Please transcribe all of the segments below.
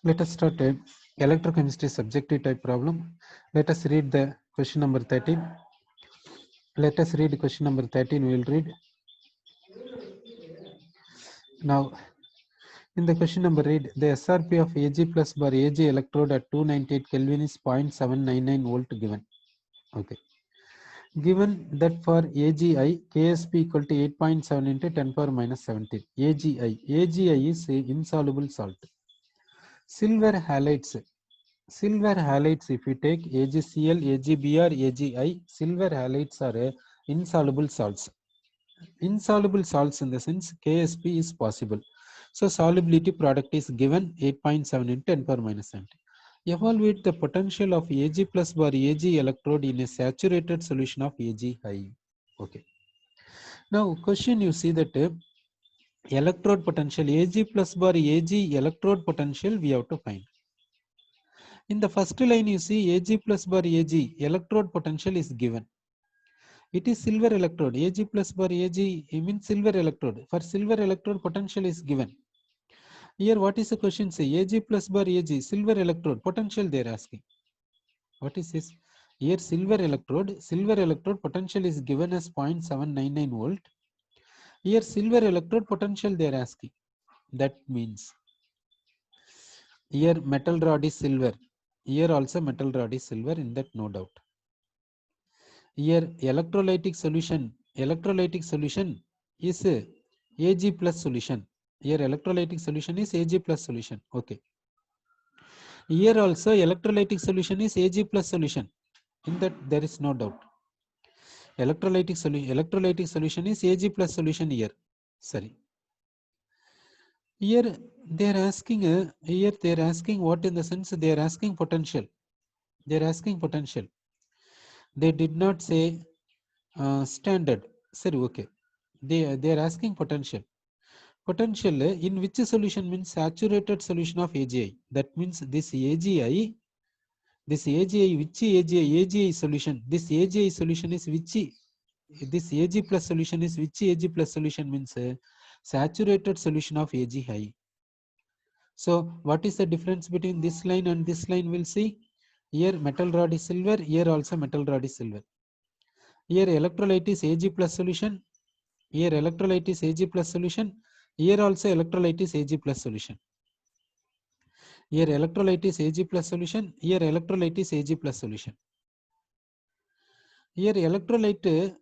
Let us start a electrochemistry subjective type problem. Let us read the question number 13. Let us read question number 13. We will read. Now, in the question number read, the SRP of Ag plus bar Ag electrode at 298 Kelvin is 0.799 volt given. Okay. Given that for AGI, KSP equal to 8.7 into 10 power minus 17. AGI is insoluble salt. Silver halides. Silver halides, if you take AgCl, AgBr, AgI, silver halides are insoluble salts. Insoluble salts in the sense KSP is possible. So solubility product is given 8.7 into 10 power minus 17. Evaluate the potential of Ag plus bar Ag electrode in a saturated solution of AgI. Okay. Now question you see that electrode potential Ag plus bar Ag electrode potential we have to find. In the first line you see Ag plus bar Ag electrode potential is given. It is silver electrode. Ag plus bar Ag means silver electrode. For silver electrode potential is given. Here what is the question say? Ag plus bar Ag silver electrode potential they are asking. What is this? Here silver electrode potential is given as 0.799 volt. Here silver electrode potential they are asking. That means here metal rod is silver. Here also metal rod is silver, in that no doubt. Here electrolytic solution is Ag plus solution. Here electrolytic solution is Ag plus solution. Okay. Here also electrolytic solution is Ag plus solution. In that there is no doubt. Electrolytic solution is Ag plus solution here. Sorry. Here they are asking what, in the sense they are asking potential. They are asking potential. They did not say standard. Sorry, okay. They are asking potential. Potential in which solution means saturated solution of AgI. That means this AgI, which AgI solution, this AgI solution is which, this Ag plus solution is which Ag plus solution means saturated solution of AgI. So what is the difference between this line and this line? We'll see. Here metal rod is silver, here also metal rod is silver. Here electrolyte is Ag plus solution, here electrolyte is Ag plus solution, here also electrolyte is Ag plus solution. Here electrolyte is Ag plus solution, here electrolyte is Ag plus solution. Here electrolyte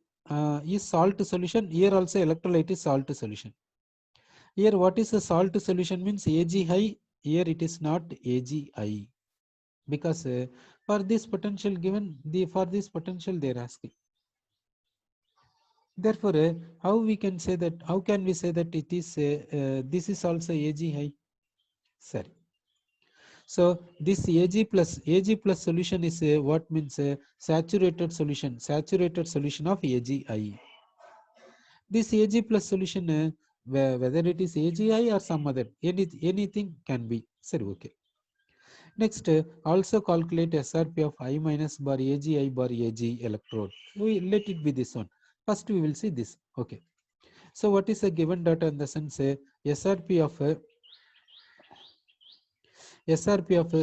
is salt solution, here also electrolyte is salt solution. Here what is the salt solution means AgI, here it is not AgI, because for this potential given, for this potential they are asking. Therefore, how we can say that? How can we say that it is this is also AgI? Sorry. So this Ag plus solution is what means saturated solution of AgI. This Ag plus solution, whether it is AgI or some other, anything can be. Sorry, okay. Next, also calculate SRP of I minus bar AgI bar Ag electrode. We let it be this one. First we will see this. Okay. So what is the given data in the sense SRP of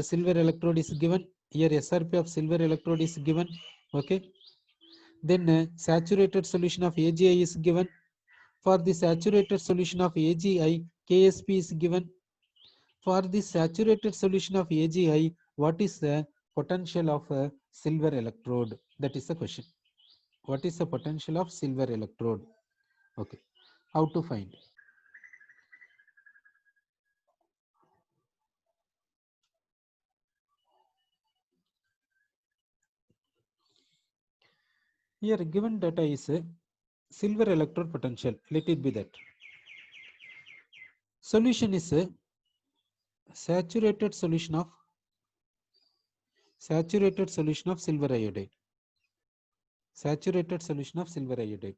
silver electrode is given. Here SRP of silver electrode is given. Okay. Then saturated solution of AgI is given. For the saturated solution of AgI, KSP is given. For the saturated solution of AgI, what is the potential of a silver electrode? That is the question. What is the potential of silver electrode? Okay. How to find? Here given data is silver electrode potential. Let it be that. Solution is saturated solution of silver iodide. Saturated solution of silver iodide.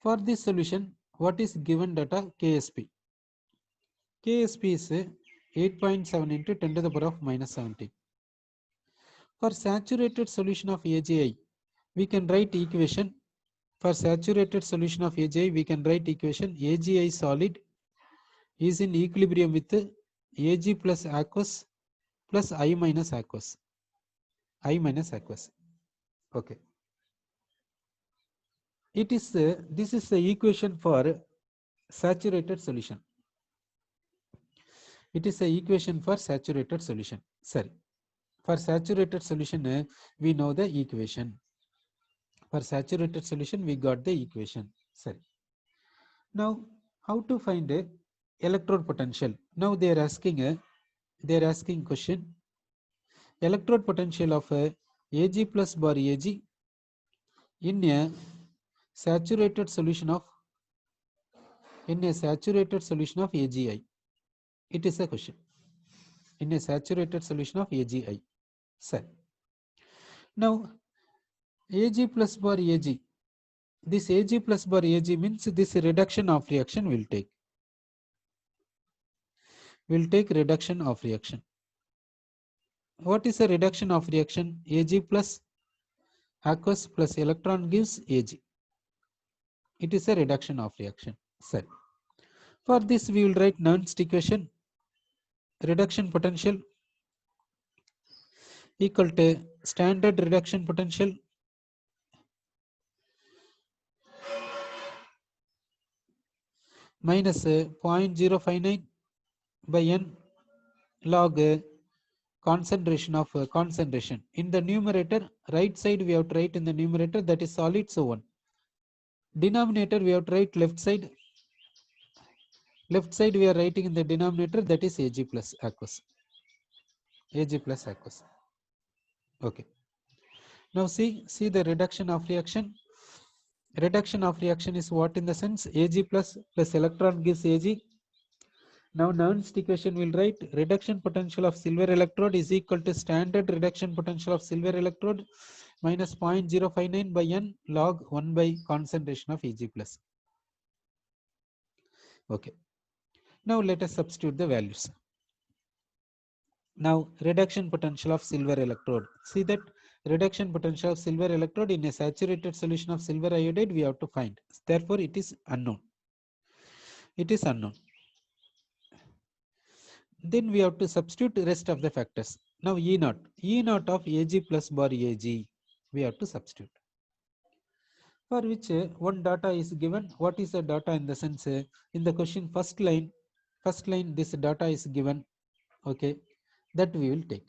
For this solution, what is given data? KSP. KSP is 8.7 into 10 to the power of minus 17. For saturated solution of AgI, we can write equation. For saturated solution of AgI, we can write equation AgI solid is in equilibrium with Ag plus aqueous plus I minus aqueous. I minus aqueous. Okay. It is this is the equation for saturated solution. It is the equation for saturated solution. Sorry. For saturated solution, we know the equation. For saturated solution, we got the equation. Sorry. Now, how to find a electrode potential? Now they are asking question. Electrode potential of Ag plus bar Ag in a saturated solution of AgI. It is a question. In a saturated solution of AgI. Sir. Now Ag plus bar Ag. This Ag plus bar Ag means this reduction of reaction will take. Will take reduction of reaction. What is a reduction of reaction? Ag plus aqueous plus electron gives Ag. It is a reduction of reaction. Sir. For this we will write Nernst equation. Reduction potential equal to standard reduction potential minus 0.059 by n log concentration of concentration. In the numerator, right side we have to write in the numerator, that is solid, so 1. Denominator we have to write left side. Left side we are writing in the denominator, that is Ag plus aqueous. Ag plus aqueous. Okay. Now see the reduction of reaction. Reduction of reaction is what in the sense? Ag plus electron gives Ag. Now Nernst equation will write reduction potential of silver electrode is equal to standard reduction potential of silver electrode minus 0.059 by n log 1 by concentration of Ag plus. Okay. Now let us substitute the values. Now reduction potential of silver electrode. See that reduction potential of silver electrode in a saturated solution of silver iodide we have to find. Therefore it is unknown. It is unknown. Then we have to substitute the rest of the factors. Now E naught of Ag plus bar Ag we have to substitute. For which one data is given. What is the data in the sense? In the question first line this data is given. Okay, that we will take.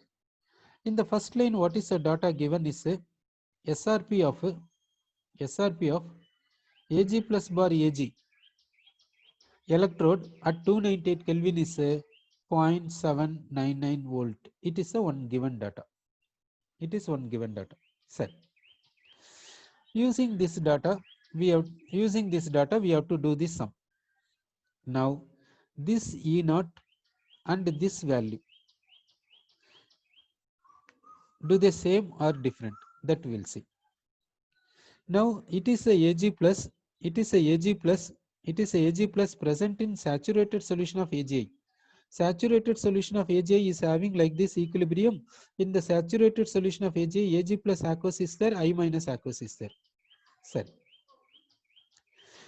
In the first line, what is the data given is SRP of Ag plus bar Ag electrode at 298 Kelvin is 0.799 volt. It is a one given data. It is one given data. Sir, using this data we have to do this sum. Now this E naught and this value, do they same or different? That we will see. Now it is a Ag plus present in saturated solution of AgI. Saturated solution of AgI is having like this equilibrium. In the saturated solution of AgI, Ag plus aqueous is there, I minus aqueous is there. Sir.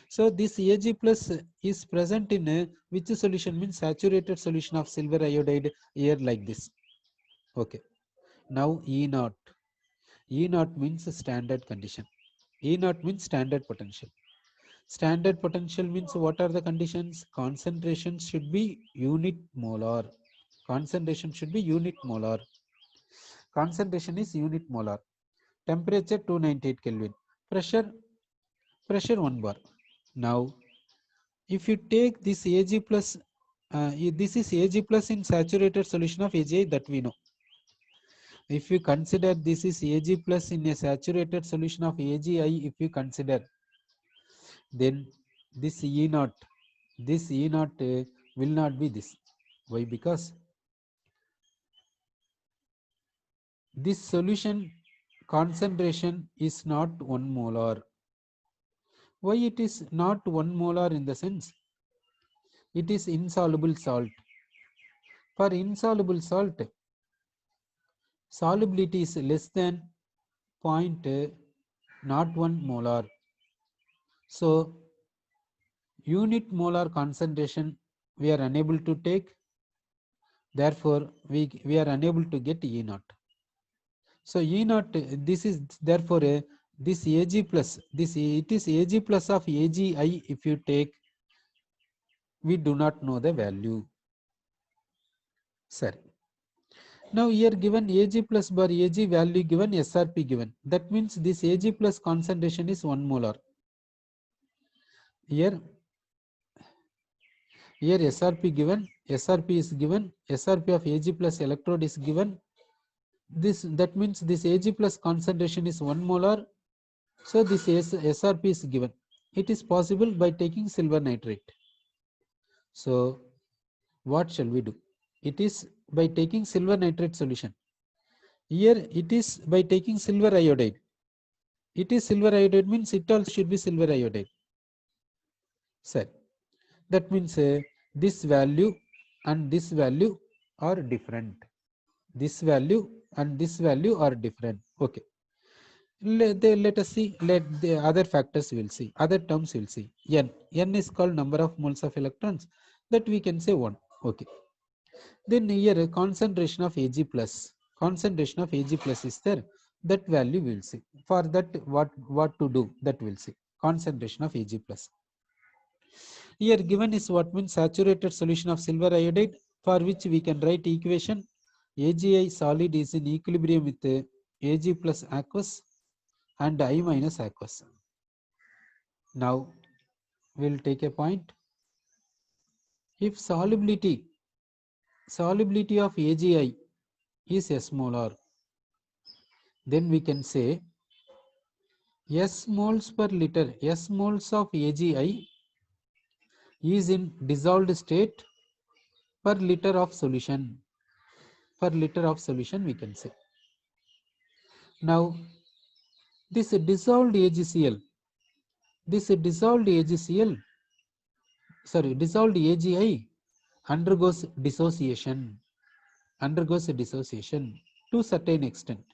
So this Ag plus is present in which solution? Means saturated solution of silver iodide here like this. Okay. Now E naught. E naught means standard condition. E naught means standard potential. Standard potential means what are the conditions? Concentration should be unit molar. Concentration should be unit molar. Concentration is unit molar. Temperature 298 Kelvin. Pressure 1 bar. Now if you take this Ag plus, this is Ag plus in saturated solution of AgI, that we know. If you consider this is Ag plus in a saturated solution of AgI, if you consider, then this E naught will not be this. Why? Because this solution concentration is not 1 molar. Why it is not 1 molar? In the sense, it is insoluble salt. For insoluble salt, solubility is less than 0.01 molar. So unit molar concentration we are unable to take. Therefore we are unable to get E naught. So E naught, this is therefore this Ag plus this, it is Ag plus of Agi. If you take, we do not know the value. Sorry. Now here given Ag plus bar Ag value given, SRP given. That means this Ag plus concentration is 1 molar. Here SRP given, SRP is given, SRP of Ag plus electrode is given. This, that means this Ag plus concentration is 1 molar. So this SRP is given. It is possible by taking silver nitrate. So what shall we do? It is by taking silver nitrate solution. Here it is by taking silver iodide. It is silver iodide means it also should be silver iodide. Sir, that means this value and this value are different. This value and this value are different. Okay. Let us see. Let the other factors will see. Other terms will see. N is called number of moles of electrons. That we can say 1. Okay. Then here concentration of Ag plus. Concentration of Ag plus is there. That value we will see. For that, what to do, that will see. Concentration of Ag plus. Here given is what means saturated solution of silver iodide, for which we can write equation AgI solid is in equilibrium with Ag plus aqueous and I minus aqueous. Now we will take a point. If solubility of AgI is S molar, then we can say S moles per liter, S moles of AgI is in dissolved state per liter of solution. Per liter of solution we can say. Now this dissolved AgCl, dissolved AgI undergoes dissociation to certain extent,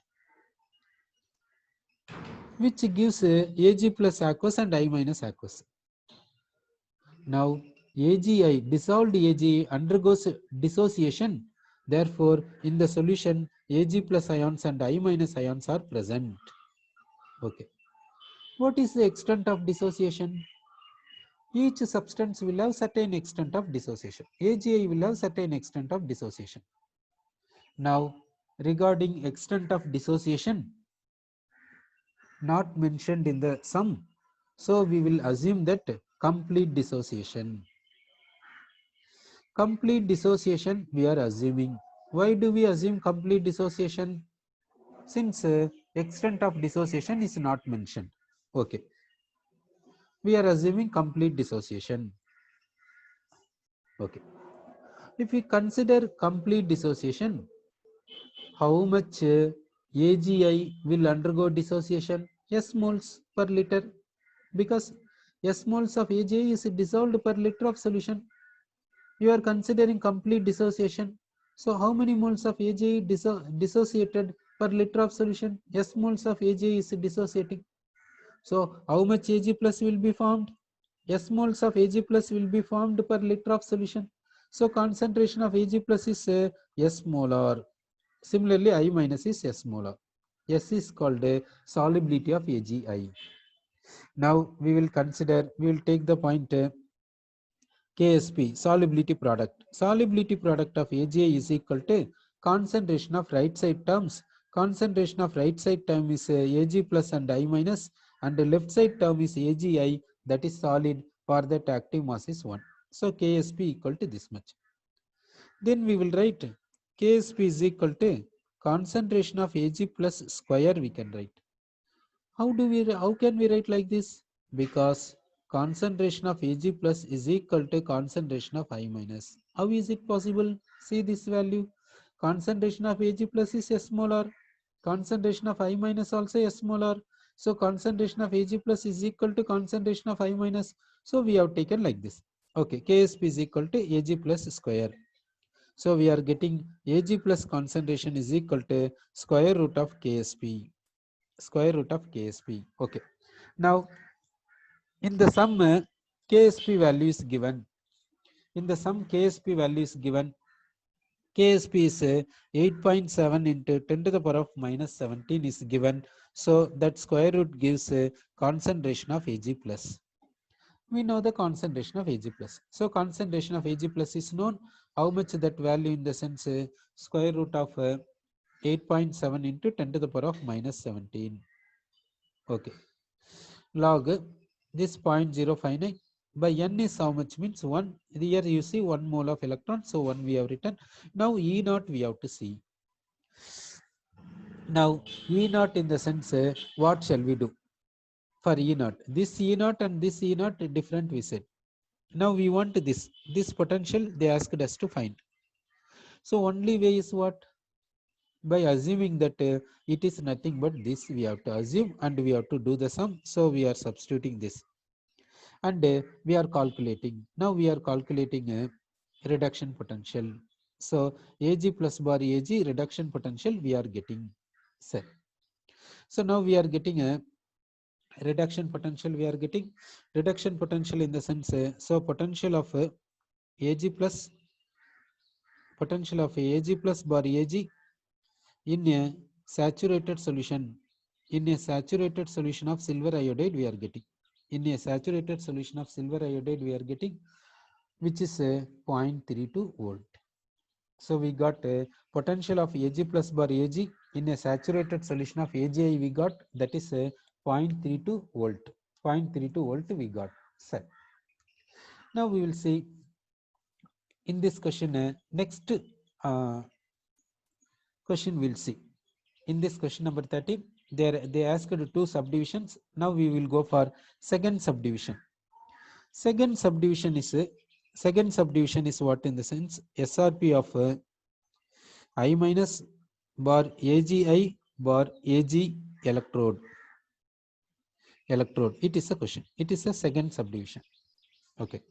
which gives Ag plus aqueous and I minus aqueous. Now AgI, dissolved AgI undergoes dissociation. Therefore, in the solution, Ag plus ions and I minus ions are present. Okay. What is the extent of dissociation? Each substance will have certain extent of dissociation. AgI will have certain extent of dissociation. Now, regarding extent of dissociation, not mentioned in the sum, so we will assume that complete dissociation. Complete dissociation we are assuming. Why do we assume complete dissociation? Since extent of dissociation is not mentioned. Okay. We are assuming complete dissociation. Okay. If we consider complete dissociation, how much AgI will undergo dissociation? S moles per liter, because S moles of AgI is dissolved per liter of solution. You are considering complete dissociation. So how many moles of AgI dissociated per liter of solution? S moles of AgI is dissociating. So how much Ag plus will be formed? S moles of Ag plus will be formed per liter of solution. So concentration of Ag plus is S molar. Similarly, I minus is S molar. S is called solubility of AgI. Now we will take the point KSP, solubility product. Solubility product of AgI is equal to concentration of right side terms. Concentration of right side term is Ag plus and I minus, and the left side term is AgI, that is solid, for that active mass is 1. So KSP equal to this much. Then we will write KSP is equal to concentration of Ag plus square we can write. How can we write like this? Because concentration of Ag plus is equal to concentration of I minus. How is it possible? See this value. Concentration of Ag plus is S molar. Concentration of I minus also S molar. So concentration of Ag plus is equal to concentration of I minus. So we have taken like this. Okay, KSP is equal to Ag plus square. So we are getting Ag plus concentration is equal to square root of KSP. Square root of KSP. Okay. Now in the sum KSP value is given. In the sum KSP value is given. KSP is 8.7 into 10 to the power of minus 17 is given. So that square root gives a concentration of Ag plus. We know the concentration of Ag plus. So concentration of Ag plus is known. How much that value in the sense square root of 8.7 into 10 to the power of minus 17. Okay. Log this 0.059 by n is how much means 1. Here you see 1 mole of electron. So 1 we have written. Now E naught we have to see. Now E naught in the sense what shall we do for E naught? This E naught and this E naught different we said. Now we want this potential they asked us to find. So only way is what? By assuming that it is nothing but this we have to assume and we have to do the sum. So we are substituting this and we are calculating. Now we are calculating a reduction potential. So Ag plus bar Ag reduction potential we are getting. So now we are getting a reduction potential. We are getting reduction potential in the sense so potential of Ag plus bar Ag in a saturated solution. In a saturated solution of silver iodide we are getting. In a saturated solution of silver iodide we are getting, which is 0.32 volt. So we got a potential of Ag plus bar Ag in a saturated solution of AgI we got, that is a 0.32 volt. 0.32 volt we got. Set. Now we will see in this question next question we'll see. In this question number 13, they asked two subdivisions. Now we will go for second subdivision. Second subdivision is what in the sense SRP of I minus bar AgI bar Ag electrode. It is a question. It is a second subdivision. Okay.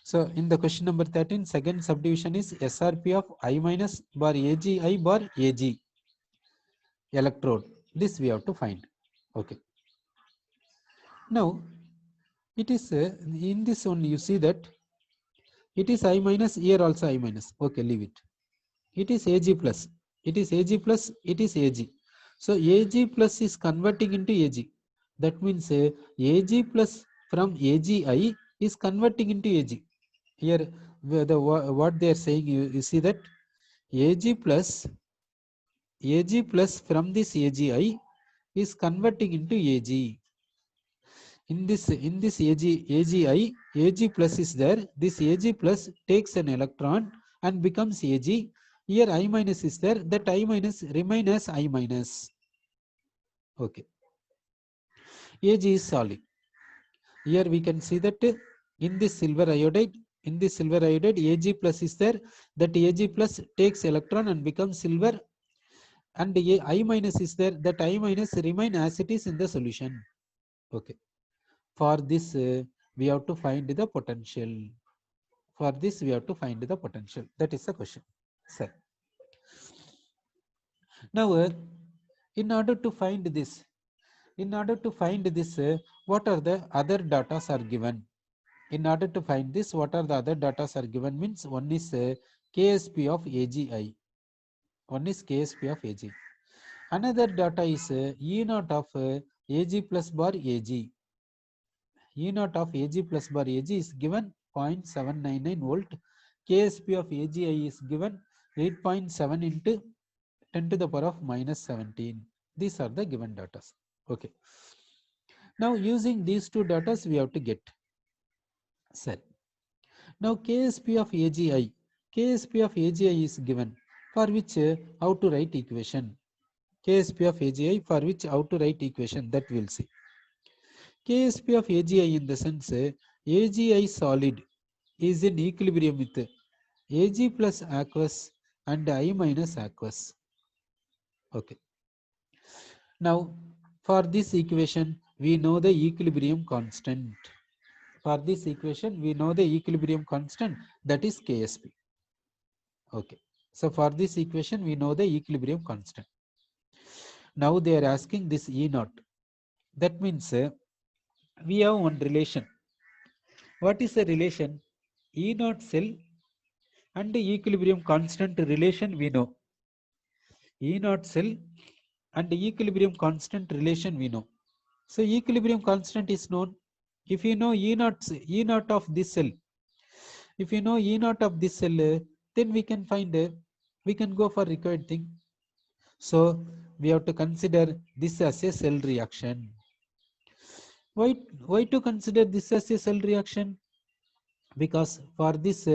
So in the question number 13, second subdivision is SRP of I minus bar AgI bar Ag electrode. This we have to find. Okay. Now it is in this one you see that it is I minus, here also I minus. Okay, leave it. It is Ag plus. It is Ag plus. It is Ag. So Ag plus is converting into Ag. That means Ag plus from AgI is converting into Ag. Here what they are saying, you see that Ag plus from this AgI is converting into Ag. In this AgI, Ag plus is there. This Ag plus takes an electron and becomes Ag. Here I minus is there. That I minus remain as I minus. Okay. Ag is solid. Here we can see that in this silver iodide, Ag plus is there. That Ag plus takes electron and becomes silver. And I minus is there. That I minus remain as it is in the solution. Okay. For this, we have to find the potential. For this, we have to find the potential. That is the question. Sir. Now, in order to find this, what are the other data are given? In order to find this, what are the other data are given means one is KSP of AgI. One is KSP of Ag. Another data is E naught of Ag plus bar Ag. E naught of Ag plus bar Ag is given 0.799 volt. KSP of AgI is given 8.7 into 10 to the power of minus 17. These are the given data. Okay. Now using these two data we have to get cell. Now KSP of AgI. KSP of AgI is given for which how to write equation. KSP of AgI for which how to write equation, that we'll see. KSP of AgI in the sense AgI solid is in equilibrium with Ag plus aqueous and I minus aqueous. Okay. Now for this equation we know the equilibrium constant. For this equation we know the equilibrium constant, that is KSP. Okay. So for this equation we know the equilibrium constant. Now they are asking this E naught. That means we have one relation. What is the relation? E naught cell and equilibrium constant relation we know. E naught cell and equilibrium constant relation we know. So equilibrium constant is known. If you know E naught of this cell, if you know E naught of this cell, then we can find, we can go for required thing. So we have to consider this as a cell reaction. Why, why to consider this as a cell reaction? Because for this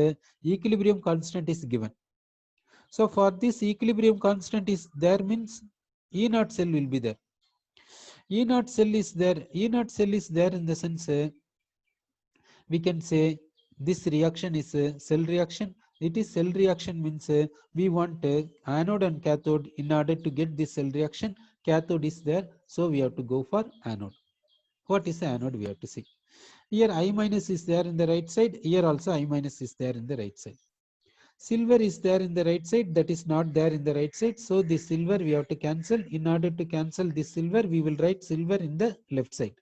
equilibrium constant is given. So for this equilibrium constant is there means E naught cell will be there. E naught cell is there. E naught cell is there in the sense we can say this reaction is a cell reaction. It is cell reaction means we want anode and cathode. In order to get this cell reaction, cathode is there, so we have to go for anode. What is the anode? We have to see. Here I minus is there in the right side. Here also I minus is there in the right side. Silver is there in the right side, that is not there in the right side. So this silver we have to cancel. In order to cancel this silver, we will write silver in the left side.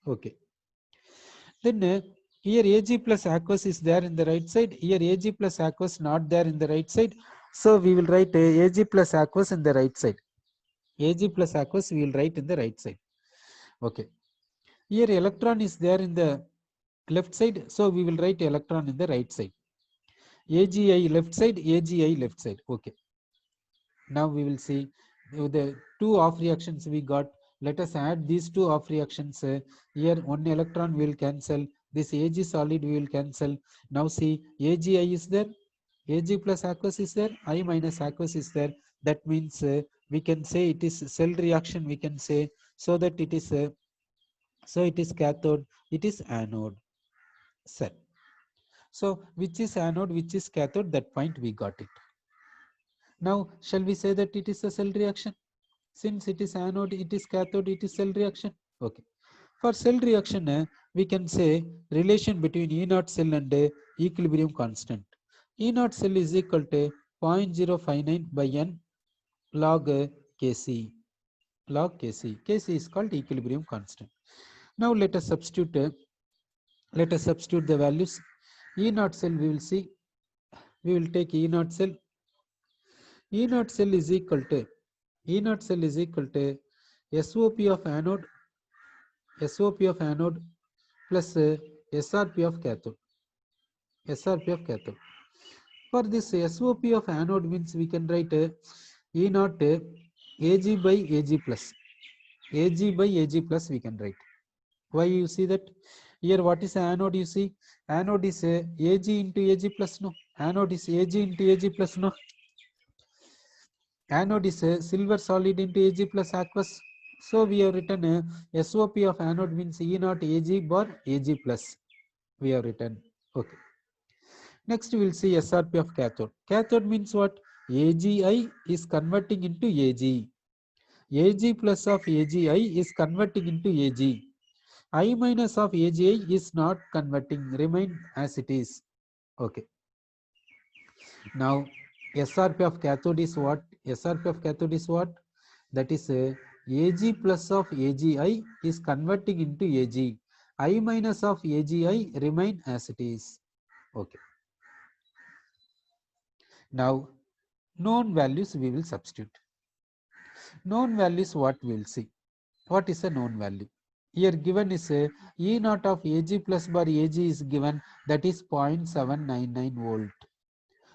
Okay. Then here Ag plus aqueous is there in the right side. Here Ag plus aqueous not there in the right side. So we will write Ag plus aqueous in the right side. Ag plus aqueous we will write in the right side. Okay. Here electron is there in the left side. So we will write electron in the right side. AgI left side, AgI left side. Okay. Now we will see the two off reactions we got. Let us add these two off reactions. Here one electron will cancel. This Ag solid we will cancel. Now see AgI is there. Ag plus aqueous is there. I minus aqueous is there. That means we can say it is cell reaction. We can say so that it is cathode. It is anode. Cell. So which is anode, which is cathode? That point we got it. Now, shall we say that it is a cell reaction? Since it is anode, it is cathode, it is cell reaction. Okay. For cell reaction, we can say relation between E naught cell and equilibrium constant. E naught cell is equal to 0.059 by N log Kc. Log Kc. Kc is called equilibrium constant. Now let us substitute the values. E naught cell we will see. We will take E naught cell. E naught cell is equal to SOP of anode plus SRP of cathode. For this SOP of anode means we can write E naught Ag by Ag plus. Ag by Ag plus we can write. Why you see that? Here what is anode? You see anode is Ag into Ag plus, no. Anode is Ag into Ag plus, no. Anode is silver solid into Ag plus aqueous. So we have written SOP of anode means E naught Ag bar Ag plus. We have written. Okay. Next we will see SRP of cathode. Cathode means what? AgI is converting into Ag. Ag plus of AgI is converting into Ag. I minus of AgI is not converting, remain as it is. Okay. Now SRP of cathode is what? SRP of cathode is what? That is Ag plus of AgI is converting into Ag. I minus of AgI remain as it is. Okay. Now known values we will substitute. Known values what we will see. What is a known value? Here given is E naught of Ag plus bar Ag is given, that is 0.799 volt.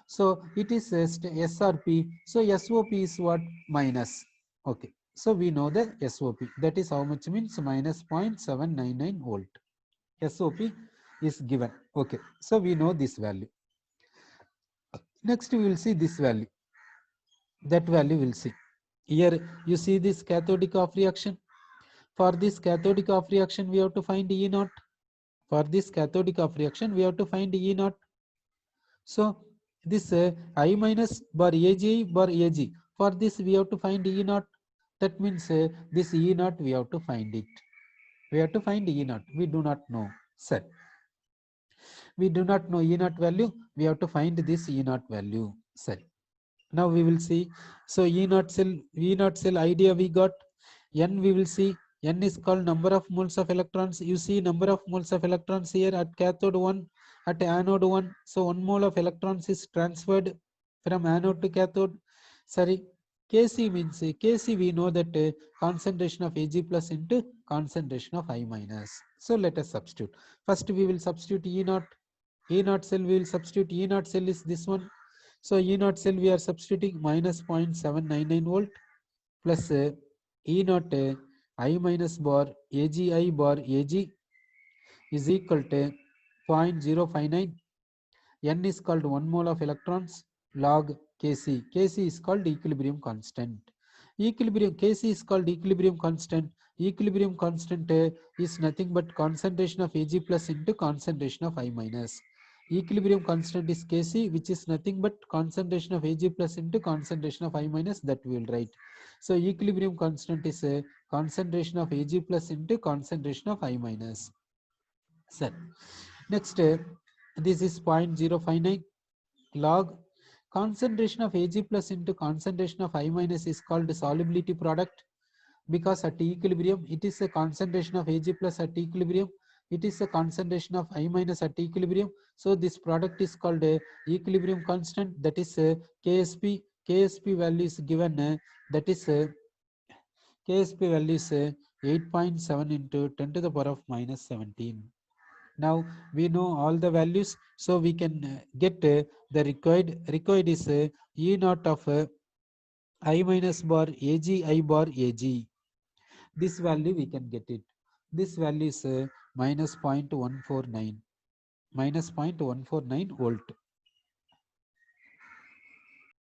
So it is SRP. So SOP is what? Minus. Okay. So we know the SOP. That is how much means minus 0.799 volt. SOP is given. Okay. So we know this value. Next we will see this value. That value we'll see. Here you see this cathodic off reaction. For this cathodic off reaction, we have to find E naught. For this cathodic off reaction, we have to find E naught. So this I minus bar Ag bar Ag. For this, we have to find E naught. That means this E naught, we have to find it. We have to find E naught. We do not know. Sir. We do not know E naught value. We have to find this E naught value. Sir. Now we will see. So E naught cell idea we got. N we will see. N is called number of moles of electrons. You see number of moles of electrons here at cathode 1 at anode 1. So 1 mole of electrons is transferred from anode to cathode. Sorry, Kc means Kc we know that concentration of Ag plus into concentration of I minus. So let us substitute. First we will substitute E naught. E naught cell we will substitute. E naught cell is this one. So E naught cell we are substituting minus 0.799 volt plus E naught I minus bar AgI bar Ag is equal to 0.059. N is called 1 mole of electrons log Kc. Kc is called equilibrium constant. Equilibrium Kc is called equilibrium constant. Equilibrium constant is nothing but concentration of Ag plus into concentration of I minus. Equilibrium constant is Kc, which is nothing but concentration of Ag plus into concentration of I minus, that we will write. So equilibrium constant is a concentration of Ag plus into concentration of I minus. Sir. Next, this is 0.059 log concentration of Ag plus into concentration of I minus is called solubility product, because at equilibrium it is a concentration of Ag plus at equilibrium, it is a concentration of I minus at equilibrium. So this product is called a equilibrium constant, that is Ksp. Ksp value is given, that is Ksp value is 8.7 into 10 to the power of minus 17. Now we know all the values, so we can get the required is E naught of I minus bar Ag I bar Ag. This value we can get it. This value is minus 0.149 volt.